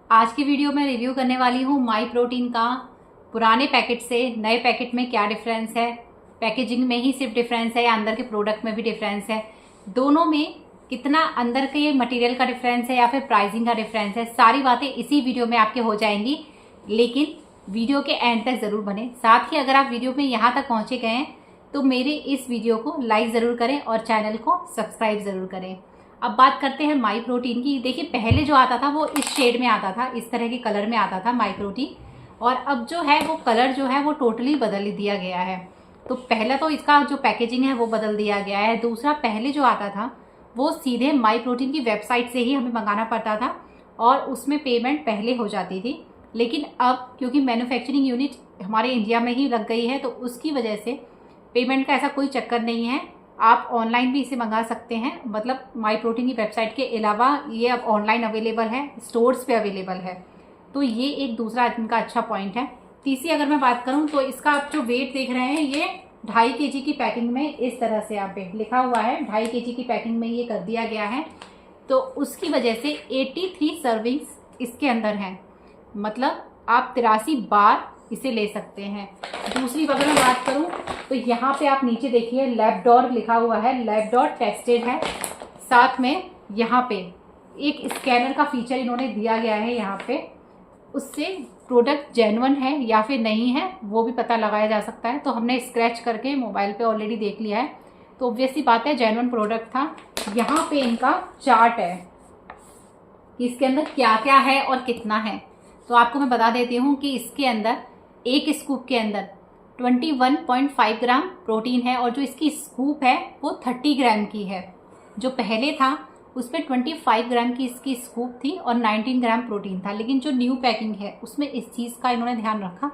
आज की वीडियो में रिव्यू करने वाली हूँ माई प्रोटीन का पुराने पैकेट से नए पैकेट में क्या डिफरेंस है। पैकेजिंग में ही सिर्फ डिफरेंस है या अंदर के प्रोडक्ट में भी डिफरेंस है, दोनों में कितना अंदर के मटेरियल का डिफरेंस है या फिर प्राइसिंग का डिफरेंस है, सारी बातें इसी वीडियो में आपके हो जाएंगी। लेकिन वीडियो के एंड तक ज़रूर बने। साथ ही अगर आप वीडियो में यहाँ तक पहुँचे गए हैं तो मेरे इस वीडियो को लाइक ज़रूर करें और चैनल को सब्सक्राइब ज़रूर करें। अब बात करते हैं माई प्रोटीन की। देखिए, पहले जो आता था वो इस शेड में आता था, इस तरह के कलर में आता था माई प्रोटीन, और अब जो है वो कलर जो है वो टोटली बदल दिया गया है। तो पहला तो इसका जो पैकेजिंग है वो बदल दिया गया है। दूसरा, पहले जो आता था वो सीधे माई प्रोटीन की वेबसाइट से ही हमें मंगाना पड़ता था और उसमें पेमेंट पहले हो जाती थी। लेकिन अब क्योंकि मैन्युफैक्चरिंग यूनिट हमारे इंडिया में ही लग गई है तो उसकी वजह से पेमेंट का ऐसा कोई चक्कर नहीं है। आप ऑनलाइन भी इसे मंगा सकते हैं, मतलब माई प्रोटीन की वेबसाइट के अलावा ये अब ऑनलाइन अवेलेबल है, स्टोर्स पे अवेलेबल है। तो ये एक दूसरा इनका अच्छा पॉइंट है। तीसरी अगर मैं बात करूं तो इसका आप जो वेट देख रहे हैं ये 2.5 kg की पैकिंग में इस तरह से यहाँ पे लिखा हुआ है, 2.5 kg की पैकिंग में ये कर दिया गया है। तो उसकी वजह से 83 सर्विंग्स इसके अंदर हैं, मतलब आप 83 बार इसे ले सकते हैं। दूसरी अगर मैं बात करूं तो यहाँ पे आप नीचे देखिए लैबडोर लिखा हुआ है, लैबडोर टेस्टेड है। साथ में यहाँ पे एक स्कैनर का फीचर इन्होंने दिया गया है, यहाँ पे उससे प्रोडक्ट जेन्युइन है या फिर नहीं है वो भी पता लगाया जा सकता है। तो हमने स्क्रैच करके मोबाइल पे ऑलरेडी देख लिया है, तो ऑब्वियसली बात है जेन्युइन प्रोडक्ट था। यहाँ पे इनका चार्ट है कि इसके अंदर क्या क्या है और कितना है। तो आपको मैं बता देती हूँ कि इसके अंदर एक स्कूप के अंदर 21.5 ग्राम प्रोटीन है और जो इसकी स्कूप है वो 30 ग्राम की है। जो पहले था उसमें 25 ग्राम की इसकी स्कूप थी और 19 ग्राम प्रोटीन था। लेकिन जो न्यू पैकिंग है उसमें इस चीज़ का इन्होंने ध्यान रखा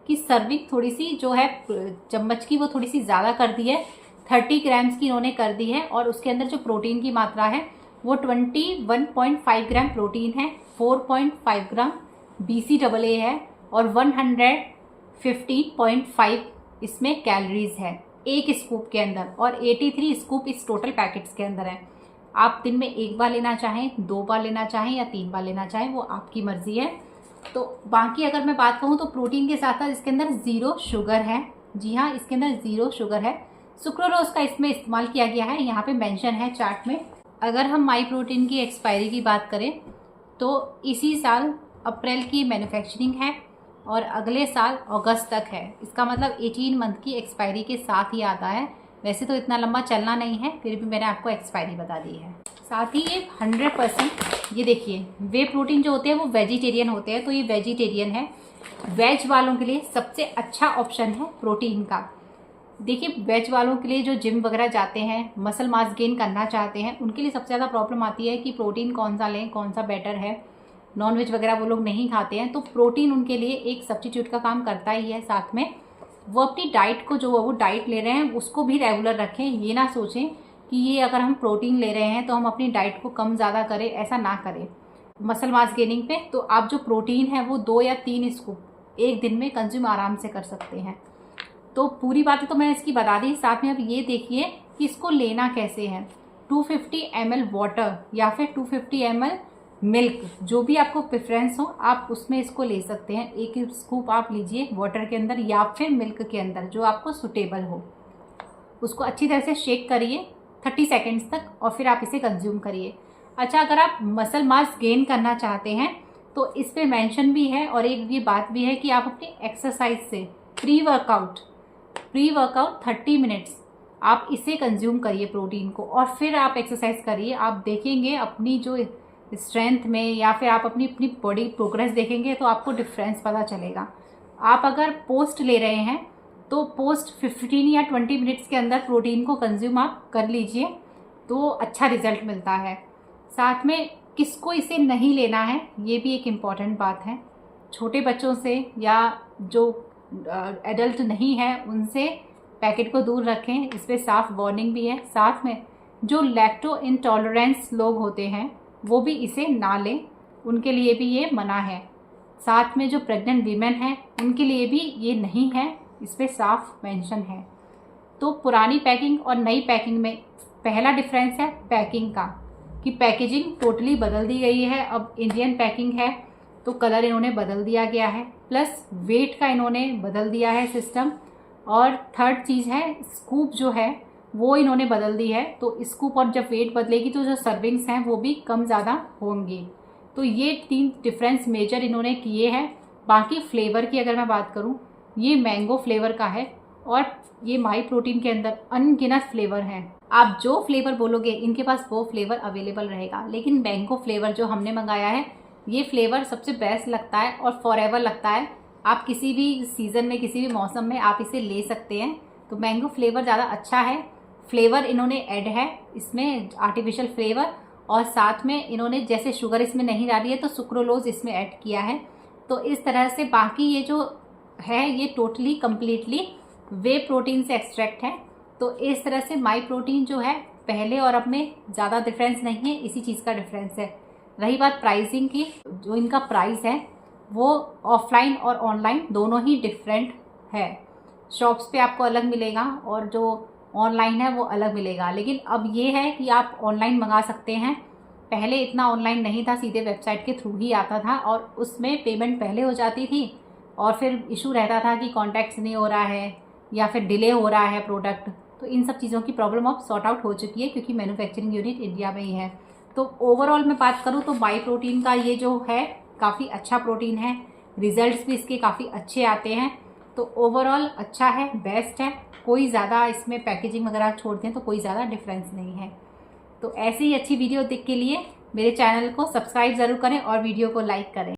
कि सर्विंग थोड़ी सी जो है चम्मच की वो थोड़ी सी ज़्यादा कर दी है, 30 ग्राम्स की इन्होंने कर दी है। और उसके अंदर जो प्रोटीन की मात्रा है वो 21.5 ग्राम प्रोटीन है, 4.5 ग्राम BCAA है और 115.5 इसमें कैलोरीज है एक स्कूप के अंदर, और 83 स्कूप इस टोटल पैकेट्स के अंदर है। आप दिन में एक बार लेना चाहें, 2 बार लेना चाहें या 3 बार लेना चाहें, वो आपकी मर्जी है। तो बाकी अगर मैं बात कहूँ तो प्रोटीन के साथ साथ इसके अंदर 0 शुगर है। जी हाँ, इसके अंदर 0 शुगर है। सुक्रोलोज का इसमें इस्तेमाल किया गया है, यहाँ पे मेंशन है चार्ट में। अगर हम माई प्रोटीन की एक्सपायरी की बात करें तो इसी साल अप्रैल की मैन्युफैक्चरिंग है और अगले साल अगस्त तक है। इसका मतलब 18 मंथ की एक्सपायरी के साथ ही आता है। वैसे तो इतना लंबा चलना नहीं है, फिर भी मैंने आपको एक्सपायरी बता दी है। साथ ही ये 100%, ये देखिए वे प्रोटीन जो होते हैं वो वेजिटेरियन होते हैं, तो ये वेजिटेरियन है। वेज वालों के लिए सबसे अच्छा ऑप्शन है प्रोटीन का। देखिए, वेज वालों के लिए जो जिम वगैरह जाते हैं, मसल मास गेन करना चाहते हैं, उनके लिए सबसे ज़्यादा प्रॉब्लम आती है कि प्रोटीन कौन सा लें, कौन सा बेटर है। नॉनवेज वगैरह वो लोग नहीं खाते हैं, तो प्रोटीन उनके लिए एक सब्स्टिट्यूट का काम करता ही है। साथ में वो अपनी डाइट को जो वो डाइट ले रहे हैं उसको भी रेगुलर रखें। ये ना सोचें कि ये अगर हम प्रोटीन ले रहे हैं तो हम अपनी डाइट को कम ज़्यादा करें, ऐसा ना करें। मसल मास गेनिंग पे तो आप जो प्रोटीन है वो 2 या 3 स्कूप एक दिन में कंज्यूम आराम से कर सकते हैं। तो पूरी बातें तो मैंने इसकी बता दी। साथ में अब ये देखिए कि इसको लेना कैसे है। 250 ml वाटर या फिर 250 ml मिल्क, जो भी आपको प्रेफरेंस हो आप उसमें इसको ले सकते हैं। एक स्कूप आप लीजिए वाटर के अंदर या फिर मिल्क के अंदर, जो आपको सुटेबल हो। उसको अच्छी तरह से शेक करिए 30 सेकेंड्स तक और फिर आप इसे कंज्यूम करिए। अच्छा, अगर आप मसल मास गेन करना चाहते हैं तो इस पर मेंशन भी है और एक ये बात भी है कि आप अपनी एक्सरसाइज से प्री वर्कआउट 30 मिनट्स आप इसे कंज्यूम करिए प्रोटीन को, और फिर आप एक्सरसाइज करिए। आप देखेंगे अपनी जो स्ट्रेंथ में या फिर आप अपनी बॉडी प्रोग्रेस देखेंगे तो आपको डिफरेंस पता चलेगा। आप अगर पोस्ट ले रहे हैं तो पोस्ट 15 या 20 मिनट्स के अंदर प्रोटीन को कंज्यूम आप कर लीजिए तो अच्छा रिजल्ट मिलता है। साथ में किसको इसे नहीं लेना है ये भी एक इम्पॉर्टेंट बात है। छोटे बच्चों से या जो एडल्ट नहीं है उनसे पैकेट को दूर रखें, इस पर साफ वार्निंग भी है। साथ में जो लैक्टो इंटॉलरेंस लोग होते हैं वो भी इसे ना लें, उनके लिए भी ये मना है। साथ में जो प्रेग्नेंट वीमेन हैं उनके लिए भी ये नहीं है, इस पर साफ मेंशन है। तो पुरानी पैकिंग और नई पैकिंग में पहला डिफरेंस है पैकिंग का, कि पैकेजिंग टोटली बदल दी गई है। अब इंडियन पैकिंग है तो कलर इन्होंने बदल दिया गया है, प्लस वेट का इन्होंने बदल दिया है सिस्टम। और थर्ड चीज़ है, स्कूप जो है वो इन्होंने बदल दी है। तो स्कूप और जब वेट बदलेगी तो जो सर्विंग्स हैं वो भी कम ज़्यादा होंगी। तो ये 3 डिफरेंस मेजर इन्होंने किए हैं। बाकी फ्लेवर की अगर मैं बात करूँ, ये मैंगो फ्लेवर का है और ये माई प्रोटीन के अंदर अनगिनत फ्लेवर हैं। आप जो फ्लेवर बोलोगे इनके पास वो फ्लेवर अवेलेबल रहेगा। लेकिन मैंगो फ्लेवर जो हमने मंगाया है, ये फ्लेवर सबसे बेस्ट लगता है और फॉरएवर लगता है। आप किसी भी सीज़न में, किसी भी मौसम में आप इसे ले सकते हैं। तो मैंगो फ्लेवर ज़्यादा अच्छा है। फ्लेवर इन्होंने ऐड है इसमें, आर्टिफिशियल फ्लेवर, और साथ में इन्होंने जैसे शुगर इसमें नहीं डाली है तो सुक्रोलोज इसमें ऐड किया है। तो इस तरह से बाकी ये जो है ये टोटली कम्प्लीटली वे प्रोटीन से एक्सट्रैक्ट है। तो इस तरह से माई प्रोटीन जो है पहले और अब में ज़्यादा डिफरेंस नहीं है, इसी चीज़ का डिफरेंस है। रही बात प्राइसिंग की, जो इनका प्राइस है वो ऑफलाइन और ऑनलाइन दोनों ही डिफरेंट है। शॉप्स पे आपको अलग मिलेगा और जो ऑनलाइन है वो अलग मिलेगा। लेकिन अब ये है कि आप ऑनलाइन मंगा सकते हैं। पहले इतना ऑनलाइन नहीं था, सीधे वेबसाइट के थ्रू ही आता था और उसमें पेमेंट पहले हो जाती थी और फिर इशू रहता था कि कॉन्टैक्ट्स नहीं हो रहा है या फिर डिले हो रहा है प्रोडक्ट। तो इन सब चीज़ों की प्रॉब्लम अब सॉर्ट आउट हो चुकी है क्योंकि मैन्युफैक्चरिंग यूनिट इंडिया में ही है। तो ओवरऑल मैं बात करूँ तो माई प्रोटीन का ये जो है काफ़ी अच्छा प्रोटीन है, रिजल्ट्स भी इसके काफ़ी अच्छे आते हैं। तो ओवरऑल अच्छा है, बेस्ट है। कोई ज़्यादा इसमें पैकेजिंग वगैरह छोड़ते हैं तो कोई ज़्यादा डिफरेंस नहीं है। तो ऐसी ही अच्छी वीडियो के लिए मेरे चैनल को सब्सक्राइब ज़रूर करें और वीडियो को लाइक करें।